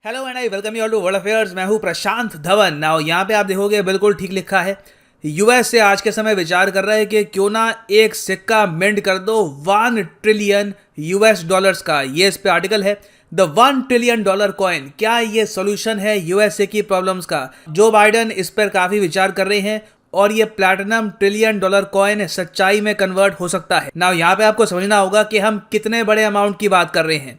Hello and I welcome you all to world affairs. मैं हूं प्रशांत Dhawan. Now यहाँ पे आप देखोगे बिल्कुल ठीक लिखा है, यूएस से आज के समय विचार कर रहा है कि क्यों ना एक सिक्का मिंट कर दो 1 ट्रिलियन यूएस डॉलर्स का। ये इस पे आर्टिकल है, द 1 ट्रिलियन डॉलर कॉइन, क्या ये सोल्यूशन है यूएसए की प्रॉब्लम्स का। जो बाइडन इस पर काफी विचार कर रहे हैं और ये प्लैटिनम ट्रिलियन डॉलर कॉइन सच्चाई में कन्वर्ट हो सकता है। नाउ यहाँ पे आपको समझना होगा कि हम कितने बड़े अमाउंट की बात कर रहे हैं।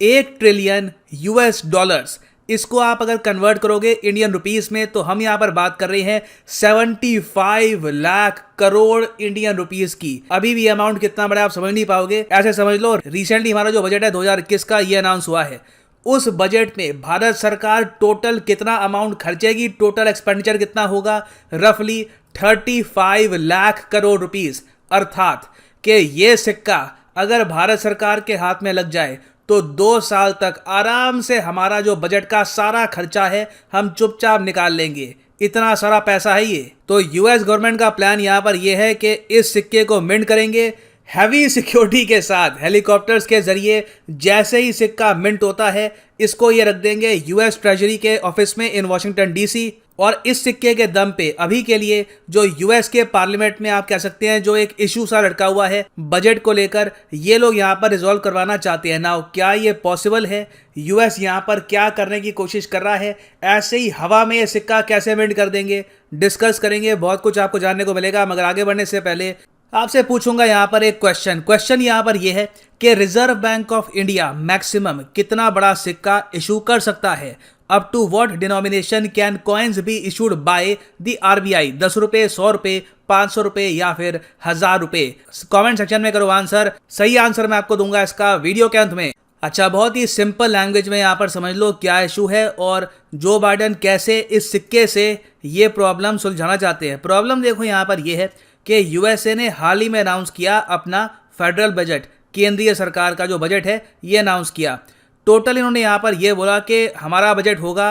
1 ट्रिलियन यूएस डॉलर्स, इसको आप अगर कन्वर्ट करोगे इंडियन रुपीस में तो हम यहां पर बात कर रहे हैं 75 लाख करोड़ इंडियन रुपीस की। अभी भी अमाउंट कितना बड़ा आप समझ नहीं पाओगे। ऐसे समझ लो, रिसेंटली हमारा जो बजट है 2021 का, ये अनाउंस हुआ है। उस बजट में भारत सरकार टोटल कितना अमाउंट खर्चेगी, टोटल एक्सपेंडिचर कितना होगा, रफली 35 लाख करोड़ रुपीस। अर्थात कि ये सिक्का अगर भारत सरकार के हाथ में लग जाए तो 2 साल तक आराम से हमारा जो बजट का सारा खर्चा है हम चुपचाप निकाल लेंगे। इतना सारा पैसा है ये। तो यूएस गवर्नमेंट का प्लान यहाँ पर यह है कि इस सिक्के को मिंट करेंगे हैवी सिक्योरिटी के साथ, हेलीकॉप्टर्स के जरिए। जैसे ही सिक्का मिंट होता है इसको ये रख देंगे यूएस ट्रेजरी के ऑफिस में इन वॉशिंगटन डीसी। और इस सिक्के के दम पे अभी के लिए जो यूएस के पार्लियामेंट में आप कह सकते हैं जो एक इशू सा लटका हुआ है बजट को लेकर, ये लोग यहाँ पर रिजॉल्व करवाना चाहते हैं। नाउ क्या ये पॉसिबल है? यूएस यहाँ पर क्या करने की कोशिश कर रहा है? ऐसे ही हवा में ये सिक्का कैसे मिंट कर देंगे, डिस्कस करेंगे। बहुत कुछ आपको जानने को मिलेगा, मगर आगे बढ़ने से पहले आपसे पूछूंगा यहाँ पर एक क्वेश्चन यहाँ पर यह है कि Reserve Bank of India maximum कितना बड़ा सिक्का इशू कर सकता है? Up to what denomination can coins be issued by the RBI? 10 रुपए, 100 रुपए, 500 रुपए या फिर 1000 रुपए? कमेंट सेक्शन में करो आंसर। सही आंसर मैं आपको दूंगा इसका वीडियो के अंत में। अच्छा, बहुत ही सिंपल लैंग्वेज में यहाँ पर समझ लो क्या इशू है और जो बाइडन कैसे इस सिक्के से ये प्रॉब्लम सुलझाना चाहते हैं। प्रॉब्लम देखो यहाँ पर यह है कि यूएसए ने हाल ही में अनाउंस किया अपना फेडरल बजट, केंद्रीय सरकार का जो बजट है ये अनाउंस किया। टोटल इन्होंने यहाँ पर यह बोला कि हमारा बजट होगा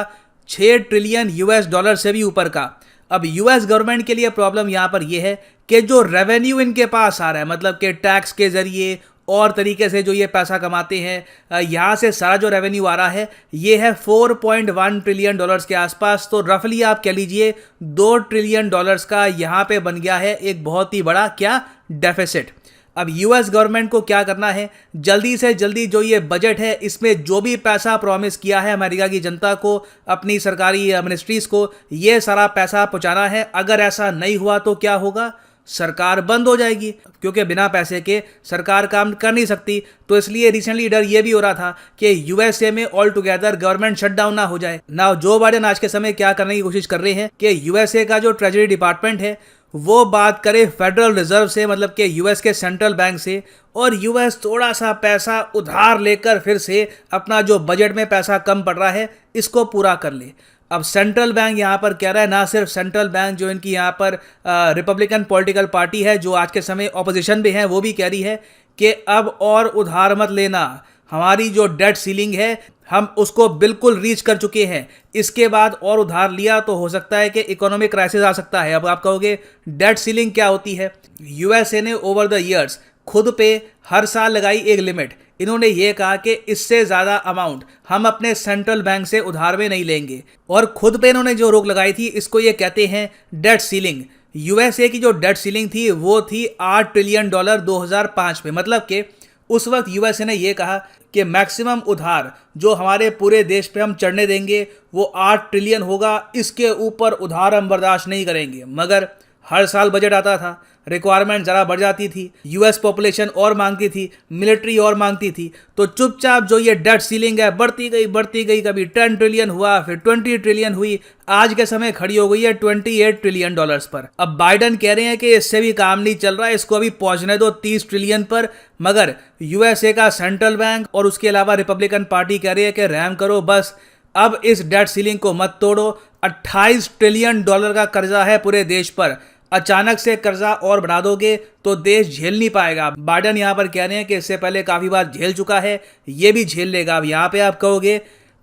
6 ट्रिलियन यूएस डॉलर से भी ऊपर का। अब यूएस गवर्नमेंट के लिए प्रॉब्लम यहाँ पर यह है कि जो रेवेन्यू इनके पास आ रहा है, मतलब कि टैक्स के जरिए और तरीके से जो ये पैसा कमाते हैं, यहाँ से सारा जो रेवेन्यू आ रहा है ये है 4.1 ट्रिलियन डॉलर्स के आसपास। तो रफली आप कह लीजिए 2 ट्रिलियन डॉलर्स का यहाँ पे बन गया है एक बहुत ही बड़ा क्या डेफिसिट। अब यूएस गवर्नमेंट को क्या करना है, जल्दी से जल्दी जो ये बजट है इसमें जो भी पैसा प्रॉमिस किया है अमेरिका की जनता को, अपनी सरकारी मिनिस्ट्रीज को, ये सारा पैसा पहुंचाना है। अगर ऐसा नहीं हुआ तो क्या होगा? सरकार बंद हो जाएगी, क्योंकि बिना पैसे के सरकार काम कर नहीं सकती। तो इसलिए रिसेंटली डर ये भी हो रहा था कि यूएसए में ऑल टुगेदर गवर्नमेंट शटडाउन ना हो जाए। नाउ जो बाइडन आज के समय क्या करने की कोशिश कर रहे हैं कि यूएसए का जो ट्रेजरी डिपार्टमेंट है वो बात करे फेडरल रिजर्व से, मतलब कि यूएस के सेंट्रल बैंक से, और यूएस थोड़ा सा पैसा उधार लेकर फिर से अपना जो बजट में पैसा कम पड़ रहा है इसको पूरा कर ले। अब सेंट्रल बैंक यहाँ पर कह रहा है, ना सिर्फ सेंट्रल बैंक, जो इनकी यहाँ पर रिपब्लिकन पॉलिटिकल पार्टी है जो आज के समय ऑपोजिशन में है, वो भी कह रही है कि अब और उधार मत लेना। हमारी जो डेट सीलिंग है हम उसको बिल्कुल रीच कर चुके हैं, इसके बाद और उधार लिया तो हो सकता है कि इकोनॉमिक क्राइसिस आ सकता है। अब आप कहोगे डेट सीलिंग क्या होती है? यूएसए ने ओवर द ईयर्स खुद पे हर साल लगाई एक लिमिट। इन्होंने ये कहा कि इससे ज़्यादा अमाउंट हम अपने सेंट्रल बैंक से उधार में नहीं लेंगे, और खुद पे इन्होंने जो रोक लगाई थी इसको ये कहते हैं डेट सीलिंग। यूएसए की जो डेट सीलिंग थी वो थी 8 ट्रिलियन डॉलर 2005 में। मतलब कि उस वक्त यूएसए ने यह कहा कि मैक्सिमम उधार जो हमारे पूरे देश पे हम चढ़ने देंगे वो 8 ट्रिलियन होगा, इसके ऊपर उधार हम बर्दाश्त नहीं करेंगे। मगर हर साल बजट आता था, रिक्वायरमेंट ज़रा बढ़ जाती थी, यूएस पॉपुलेशन और मांगती थी, मिलिट्री और मांगती थी, तो चुपचाप जो ये डेट सीलिंग है बढ़ती गई। कभी 10 ट्रिलियन हुआ, फिर 20 ट्रिलियन हुई, आज के समय खड़ी हो गई है 28 ट्रिलियन डॉलर्स पर। अब बाइडन कह रहे हैं कि इससे भी काम नहीं चल रहा है, इसको अभी पहुंचने दो 30 ट्रिलियन पर। मगर यूएसए का सेंट्रल बैंक और उसके अलावा रिपब्लिकन पार्टी कह रही है कि रहम करो, बस अब इस डेट सीलिंग को मत तोड़ो। 28 ट्रिलियन डॉलर का कर्जा है पूरे देश पर, अचानक से कर्जा और बढ़ा दोगे तो देश झेल नहीं पाएगा। बाइडन यहाँ पर कह रहे हैं कि इससे पहले काफी बार झेल चुका है, ये भी झेल लेगा। अब यहाँ पे आप कहोगे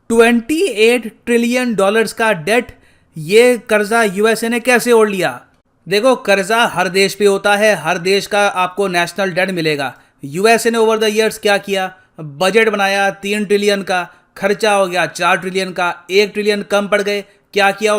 28 ट्रिलियन डॉलर्स का डेट, ये कर्जा यूएसए ने कैसे ओढ़ लिया? देखो, कर्जा हर देश पे होता है, हर देश का आपको नेशनल डेट मिलेगा। यूएसए ने ओवर द ईयर्स क्या किया? बजट बनाया 3 ट्रिलियन का, खर्चा हो गया 4 ट्रिलियन का, 1 ट्रिलियन कम पड़ गए, क्या किया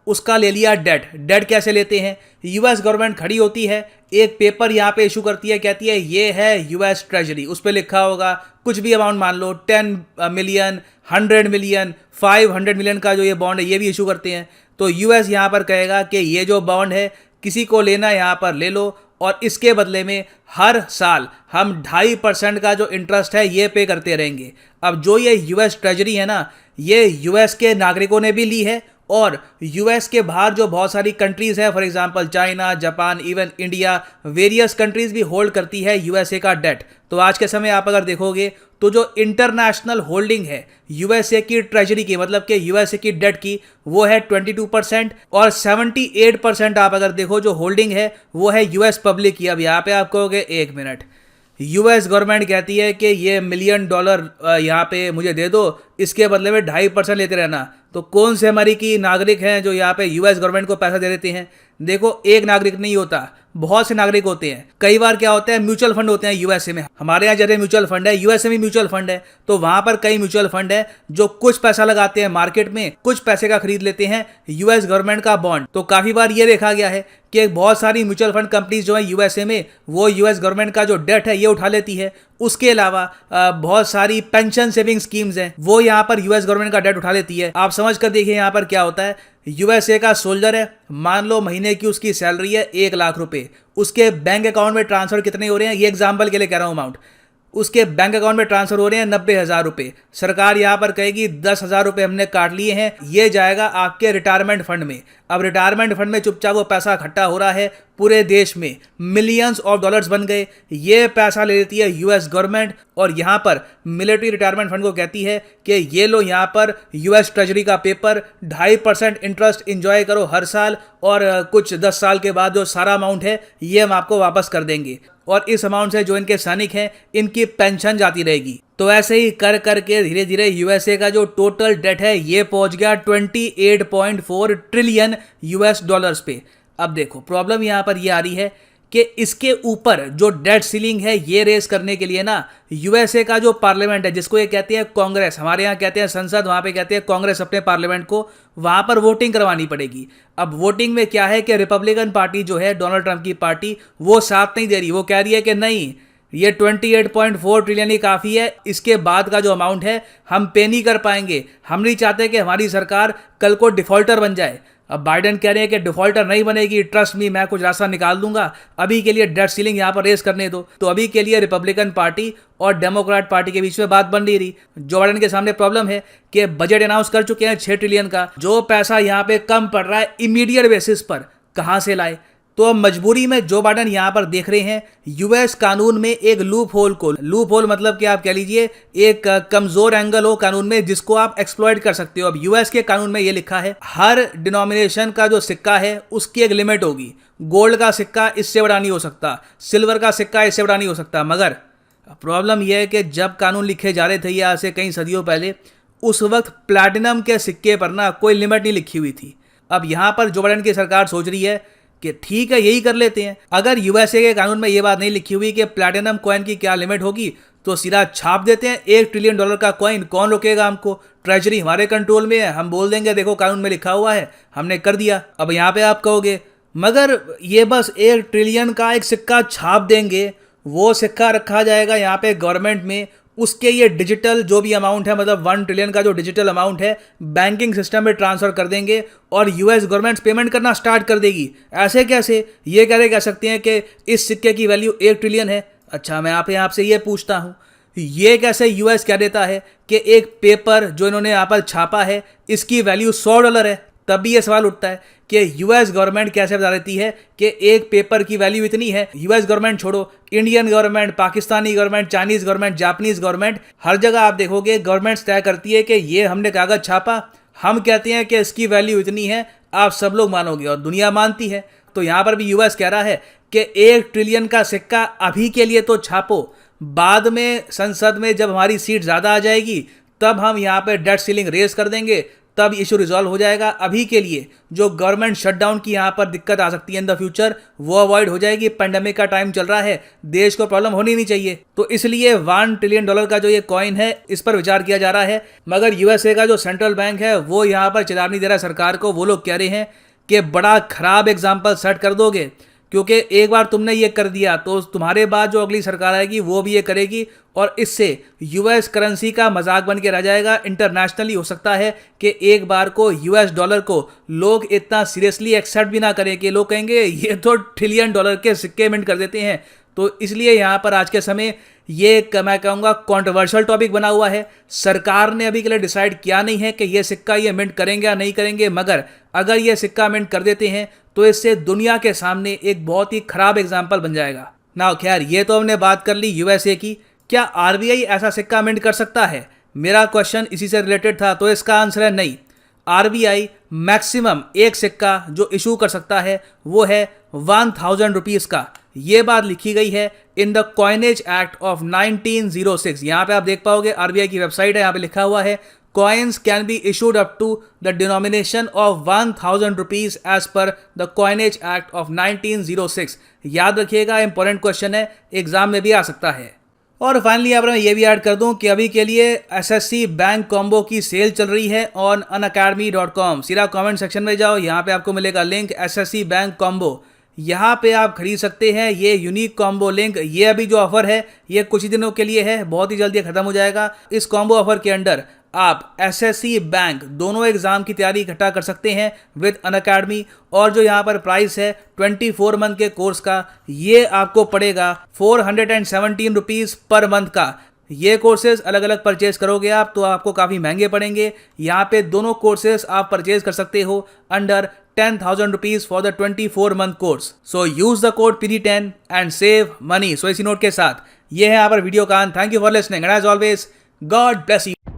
उसका ले लिया डेट कैसे लेते हैं, यूएस गवर्नमेंट खड़ी होती है, एक पेपर यहाँ पे इशू करती है, कहती है ये है यूएस ट्रेजरी, उस पर लिखा होगा कुछ भी अमाउंट, मान लो 10 मिलियन, 100 मिलियन, 500 मिलियन का जो ये बॉन्ड है ये भी इशू करते हैं। तो यूएस यहाँ पर कहेगा कि ये जो बॉन्ड है किसी को लेना यहाँ पर ले लो, और इसके बदले में हर साल हम 2.5% का जो इंटरेस्ट है ये पे करते रहेंगे। अब जो ये यूएस ट्रेजरी है ना, ये यूएस के नागरिकों ने भी ली है, और यूएस के बाहर जो बहुत सारी कंट्रीज है, for example China, Japan, even India, various countries भी होल्ड करती है यूएसए का डेट। तो आज के समय आप अगर देखोगे तो जो इंटरनेशनल होल्डिंग है यूएसए की ट्रेजरी की, मतलब कि यूएसए की डेट की, वो है 22%, और 78% आप अगर देखो जो होल्डिंग है वो है यूएस पब्लिक की। अब यहाँ पे आप कहोगे एक मिनट, यूएस गवर्नमेंट कहती है कि ये $1 मिलियन यहाँ पे मुझे दे दो, इसके बदले में 2.5% लेते रहना, तो कौन से अमेरिकी नागरिक हैं जो यहाँ पे यूएस गवर्नमेंट को पैसा दे देते हैं? देखो, एक नागरिक नहीं होता, बहुत से नागरिक होते हैं। कई बार क्या होता है, म्यूचुअल फंड होते हैं यूएसए में, हमारे यहाँ जैसे म्यूचुअल फंड है, यूएसए में म्यूचुअल फंड है, तो वहां पर कई म्यूचुअल फंड है जो कुछ पैसा लगाते हैं मार्केट में, कुछ पैसे का खरीद लेते हैं यूएस गवर्नमेंट का बॉन्ड। तो काफी बार ये देखा गया है कि बहुत सारी म्यूचुअल फंड कंपनीज जो है यूएसए में, वो यूएस गवर्नमेंट का जो डेट है ये उठा लेती है। उसके अलावा बहुत सारी पेंशन सेविंग स्कीम्स हैं, वो यहाँ पर यूएस गवर्नमेंट का डेट उठा लेती है। आप समझ कर देखिए यहाँ पर क्या होता है, यूएसए का सोल्जर है, मान लो महीने की उसकी सैलरी है 1 लाख रुपए, उसके बैंक अकाउंट में ट्रांसफर कितने हो रहे हैं, ये एग्जाम्पल के लिए कह रहा हूँ अमाउंट, उसके बैंक अकाउंट में ट्रांसफर हो रहे हैं 90,000 रुपए। सरकार यहाँ पर कहेगी 10,000 रुपए हमने काट लिए हैं, ये जाएगा आपके रिटायरमेंट फंड में। अब रिटायरमेंट फंड में चुपचाप वो पैसा इकट्ठा हो रहा है, पूरे देश में मिलियंस ऑफ डॉलर्स बन गए, ये पैसा ले लेती है यूएस गवर्नमेंट, और यहाँ पर मिलिट्री रिटायरमेंट फंड को कहती है कि ये लो यहाँ पर यूएस ट्रेजरी का पेपर, 2.5% इंटरेस्ट इंजॉय करो हर साल, और कुछ 10 साल के बाद जो सारा अमाउंट है ये हम आपको वापस कर देंगे, और इस अमाउंट से जो इनके सैनिक हैं इनकी पेंशन जाती रहेगी। तो ऐसे ही कर करके धीरे धीरे यूएसए का जो टोटल डेट है ये पहुंच गया 28.4 ट्रिलियन यूएस डॉलर्स पे। अब देखो, प्रॉब्लम यहाँ पर ये आ रही है कि इसके ऊपर जो डेट सीलिंग है ये रेस करने के लिए ना, यूएसए का जो पार्लियामेंट है, जिसको ये कहते हैं कांग्रेस, हमारे यहाँ कहते हैं संसद, वहाँ पे कहते हैं कांग्रेस, अपने पार्लियामेंट को वहाँ पर वोटिंग करवानी पड़ेगी। अब वोटिंग में क्या है कि रिपब्लिकन पार्टी जो है, डोनाल्ड ट्रंप की पार्टी, वो साथ नहीं दे रही, वो कह रही है कि नहीं, ये 28.4 ट्रिलियन ही काफ़ी है, इसके बाद का जो अमाउंट है हम पे नहीं कर पाएंगे, हम नहीं चाहते कि हमारी सरकार कल को डिफॉल्टर बन जाए। अब बाइडेन कह रहे हैं कि डिफॉल्टर नहीं बनेगी, ट्रस्ट मी, मैं कुछ रास्ता निकाल दूंगा, अभी के लिए डेट सीलिंग यहाँ पर रेस करने दो। तो अभी के लिए रिपब्लिकन पार्टी और डेमोक्रेट पार्टी के बीच में बात बन नहीं रही। जो बाइडेन के सामने प्रॉब्लम है कि बजट अनाउंस कर चुके हैं 6 ट्रिलियन का, जो पैसा यहाँ पे कम पड़ रहा है इमीडिएट बेसिस पर, कहाँ से लाए? तो अब मजबूरी में जो बाइडेन यहाँ पर देख रहे हैं यूएस कानून में एक लूप होल को, लूप होल मतलब कि आप कह लीजिए एक कमजोर एंगल हो कानून में जिसको आप एक्सप्लॉइट कर सकते हो। अब यूएस के कानून में ये लिखा है हर डिनोमिनेशन का जो सिक्का है उसकी एक लिमिट होगी, गोल्ड का सिक्का इससे बड़ा नहीं हो सकता, सिल्वर का सिक्का इससे बड़ा नहीं हो सकता। मगर प्रॉब्लम यह है कि जब कानून लिखे जा रहे थे यहाँ से कई सदियों पहले, उस वक्त प्लैटिनम के सिक्के पर ना कोई लिमिट नहीं लिखी हुई थी। अब यहाँ पर जो बाइडेन की सरकार सोच रही है कि ठीक है यही कर लेते हैं, अगर यूएसए के कानून में ये बात नहीं लिखी हुई कि प्लैटिनम कॉइन की क्या लिमिट होगी, तो सीधा छाप देते हैं $1 ट्रिलियन का कॉइन, कौन रोकेगा हमको? ट्रेजरी हमारे कंट्रोल में है, हम बोल देंगे देखो कानून में लिखा हुआ है, हमने कर दिया। अब यहाँ पे आप कहोगे मगर ये बस 1 ट्रिलियन का एक सिक्का छाप देंगे, वो सिक्का रखा जाएगा यहाँ पे गवर्नमेंट में, उसके ये डिजिटल जो भी अमाउंट है, मतलब 1 ट्रिलियन का जो डिजिटल अमाउंट है, बैंकिंग सिस्टम में ट्रांसफर कर देंगे और यूएस गवर्नमेंट पेमेंट करना स्टार्ट कर देगी। ऐसे कैसे? ये कैसे कह सकते हैं कि इस सिक्के की वैल्यू 1 ट्रिलियन है? अच्छा, मैं आपसे ये पूछता हूँ, ये कैसे यूएस कह देता है कि एक पेपर जो इन्होंने यहाँ पर छापा है इसकी वैल्यू $100 है? तब भी ये सवाल उठता है कि यूएस गवर्नमेंट कैसे बता देती है कि एक पेपर की वैल्यू इतनी है। यूएस गवर्नमेंट छोड़ो, Indian government, Pakistani government, Chinese government, Japanese government, हर जगह आप देखोगे गवर्नमेंट्स तय करती है कि ये हमने कागज छापा, हम कहते हैं कि इसकी वैल्यू इतनी है, आप सब लोग मानोगे, और दुनिया मानती है। तो यहाँ पर भी यूएस कह रहा है कि 1 ट्रिलियन का सिक्का अभी के लिए तो छापो, बाद में संसद में जब हमारी सीट ज़्यादा आ जाएगी तब हम यहाँ पे डेट सीलिंग रेज कर देंगे, तब इशू रिजॉल्व हो जाएगा। अभी के लिए जो गवर्नमेंट शटडाउन की यहाँ पर दिक्कत आ सकती है इन द फ्यूचर, वो अवॉइड हो जाएगी। पेंडेमिक का टाइम चल रहा है, देश को प्रॉब्लम होनी नहीं चाहिए, तो इसलिए $1 ट्रिलियन का जो ये कॉइन है इस पर विचार किया जा रहा है। मगर यूएसए का जो सेंट्रल बैंक है वो यहाँ पर चेतावनी दे रहा है सरकार को। वो लोग कह रहे हैं कि बड़ा खराब एग्जाम्पल सेट कर दोगे, क्योंकि एक बार तुमने ये कर दिया तो तुम्हारे बाद जो अगली सरकार आएगी वो भी ये करेगी, और इससे यूएस करेंसी का मजाक बन के रह जाएगा। इंटरनेशनली हो सकता है कि एक बार को यूएस डॉलर को लोग इतना सीरियसली एक्सेप्ट भी ना करें, कि लोग कहेंगे ये तो $1 ट्रिलियन के सिक्के मिंट कर देते हैं। तो इसलिए यहाँ पर आज के समय ये मैं कहूँगा कॉन्ट्रोवर्शियल टॉपिक बना हुआ है। सरकार ने अभी के लिए डिसाइड किया नहीं है कि ये सिक्का ये मिंट करेंगे या नहीं करेंगे, मगर अगर ये सिक्का मिंट कर देते हैं तो इससे दुनिया के सामने एक बहुत ही खराब एग्जाम्पल बन जाएगा। नाउ खैर, ये तो हमने बात कर ली यूएसए की। क्या आरबीआई ऐसा सिक्का मिंट कर सकता है? मेरा क्वेश्चन इसी से रिलेटेड था, तो इसका आंसर है नहीं। आरबीआई मैक्सिमम एक सिक्का जो इशू कर सकता है वो है 1000 रुपीज़ का। ये बात लिखी गई है in the coinage act of 1906। यहाँ पे आप देख पाओगे, आरबीआई की वेबसाइट है, यहाँ पे लिखा हुआ है coins can be issued up to the denomination of 1000 rupees as per the coinage act of 1906। याद रखिएगा, इंपॉर्टेंट क्वेश्चन है, एग्जाम में भी आ सकता है। और फाइनली यहाँ पर मैं ये भी ऐड कर दूं कि अभी के लिए एसएससी बैंक कॉम्बो की सेल चल रही है ऑन unacademy.com। सीधा कमेंट सेक्शन में जाओ, यहाँ पे आपको मिलेगा लिंक एसएससी बैंक कॉम्बो। यहाँ पे आप खरीद सकते हैं ये यूनिक कॉम्बो लिंक। ये अभी जो ऑफर है ये कुछ ही दिनों के लिए है, बहुत ही जल्दी खत्म हो जाएगा। इस कॉम्बो ऑफर के अंडर आप एसएससी बैंक दोनों एग्जाम की तैयारी इकट्ठा कर सकते हैं विद अनअकैडमी। और जो यहाँ पर प्राइस है 24 मंथ के कोर्स का, ये आपको पड़ेगा 417 रुपीज़ पर मंथ का। ये कोर्सेज अलग अलग परचेज करोगे आप तो आपको काफ़ी महंगे पड़ेंगे। यहाँ पे दोनों कोर्सेज आप परचेज कर सकते हो under 10,000 rupees for the 24 month course. So use the code PD10 and save money. So इसी नोट के साथ ये है यहाँ पर वीडियो का। Thank you for listening and as always God bless you.